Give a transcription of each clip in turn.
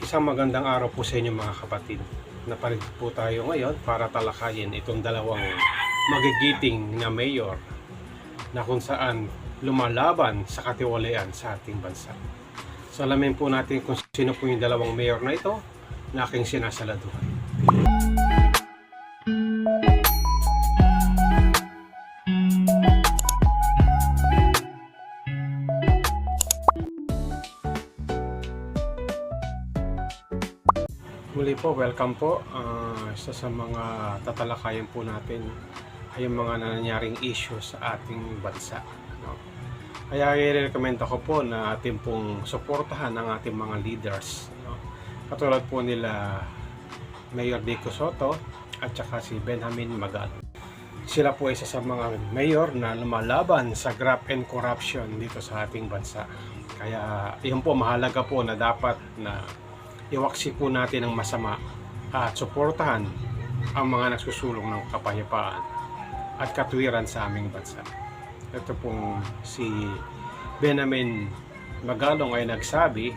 Isang magandang araw po sa inyo mga kapatid. Naparito po tayo ngayon para talakayin itong dalawang magigiting na mayor na kung saan lumalaban sa katiwalian sa ating bansa. So alamin po natin kung sino po yung dalawang mayor na ito na aking sinasaladuhan. Muli po, welcome po. Isa sa mga tatalakayan po natin ay yung mga nangyaring issue sa ating bansa. No? Kaya i-recommend ako po na ating pong suportahan ang ating mga leaders. No? Katulad po nila Mayor Vico Sotto at saka si Benjamin Magal. Sila po isa sa mga mayor na lumalaban sa graft and corruption dito sa ating bansa. Kaya yun po, mahalaga po na dapat na iwaksi po natin ang masama at suportahan ang mga nagsusulong ng kapayapaan at katwiran sa aming bansa. Ito pong si Benjamin Magalong ay nagsabi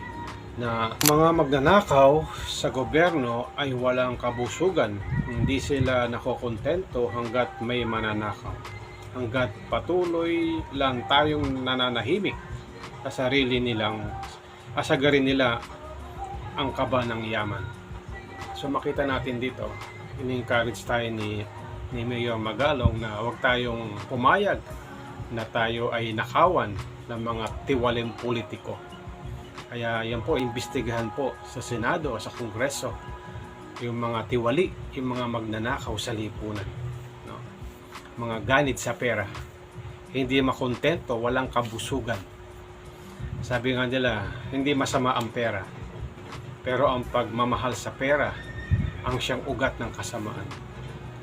na mga magnanakaw sa gobyerno ay walang kabusugan. Hindi sila nakokontento hanggat may mananakaw. Hanggat patuloy lang tayong nananahimik sa sarili nilang asagarin nila ang kaba ng yaman. So makita natin dito, in-encourage tayo ni Mayor Magalong na huwag tayong pumayag na tayo ay nakawan ng mga tiwaling politiko. Kaya yan po, imbestigahan po sa Senado o sa Kongreso yung mga tiwali, yung mga magnanakaw sa lipunan. No? Mga ganit sa pera. Hindi makontento, walang kabusugan. Sabi nga nila, hindi masama ang pera. Pero ang pagmamahal sa pera ang siyang ugat ng kasamaan.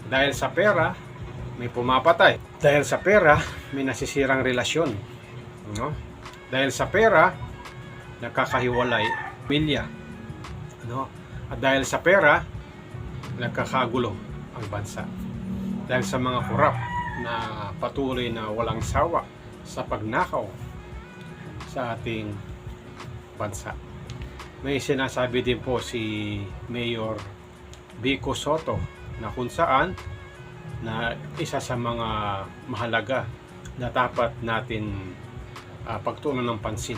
Dahil sa pera, may pumapatay. Dahil sa pera, may nasisirang relasyon. No? Dahil sa pera, nakakahiwalay pamilya. No? At dahil sa pera, nagkakagulo ang bansa. Dahil sa mga korap na patuloy na walang sawa sa pagnakaw sa ating bansa. May sinasabi din po si Mayor Vico Sotto na kung saan na isa sa mga mahalaga na dapat natin pagtuunan ng pansin.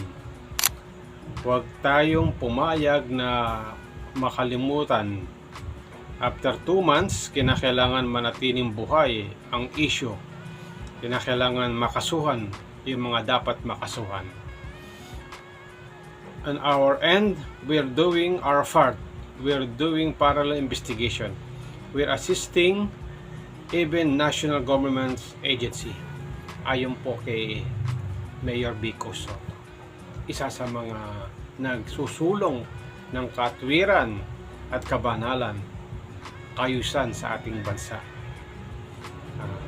Huwag tayong pumayag na makalimutan. After 2 months, kinakailangan manatiling buhay ang issue. Kinakailangan makasuhan yung mga dapat makasuhan. On our end, we're doing our part. We're doing parallel investigation. We're assisting even national government agency. Ayon po kay Mayor Vico Sotto. Isa sa mga nagsusulong ng katwiran at kabanalan, kayusan sa ating bansa.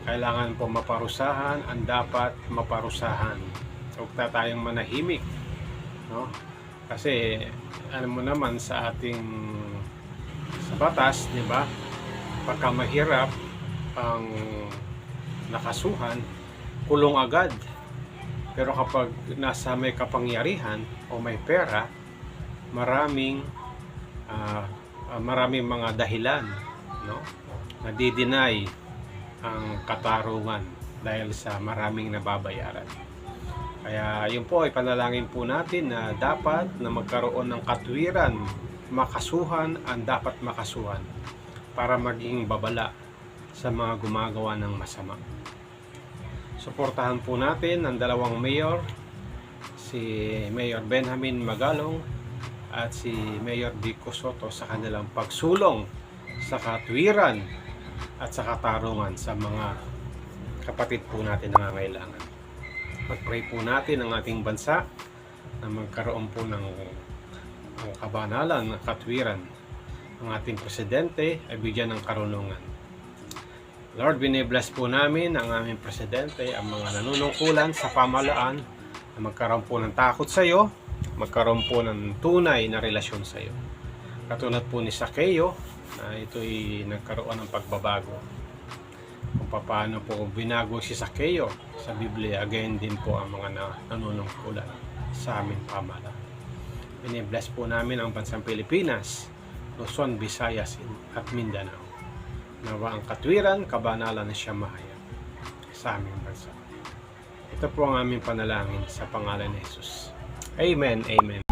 Kailangan po maparusahan ang dapat maparusahan. Huwag na tayong manahimik. No? Kasi alam mo naman sa ating sa batas, di ba? Pagka mahirap ang nakasuhan, kulong agad. Pero kapag nasa may kapangyarihan o may pera, maraming mga dahilan, no? Nadi-deny ang katarungan dahil sa maraming nababayaran. Kaya yun po, ipanalangin po natin na dapat na magkaroon ng katwiran, makasuhan ang dapat makasuhan para maging babala sa mga gumagawa ng masama. Suportahan po natin ang dalawang mayor, si Mayor Benjamin Magalong at si Mayor Vico Sotto sa kanilang pagsulong sa katwiran at sa katarungan sa mga kapatid po natin na nangangailangan. Mag-pray po natin ang ating bansa na magkaroon po ng ang kabanalan, ng katwiran. Ang ating presidente ay bigyan ng karunungan. Lord, binibless po namin ang aming presidente, ang mga nanunungkulan sa pamahalaan na magkaroon po ng takot sa iyo, magkaroon po ng tunay na relasyon sa iyo. Katulad po ni Zaccheo, na ito'y nagkaroon ng pagbabago. Kung paano po binago si Zaccheo sa Biblia, again din po ang mga nanunungkulan sa aming pamahalaan. Binibless po namin ang bansang Pilipinas, Luzon, Visayas at Mindanao. Nawa ang katwiran, kabanalan na siya mahayag sa aming bansa. Ito po ang aming panalangin sa pangalan ni Jesus. Amen, amen.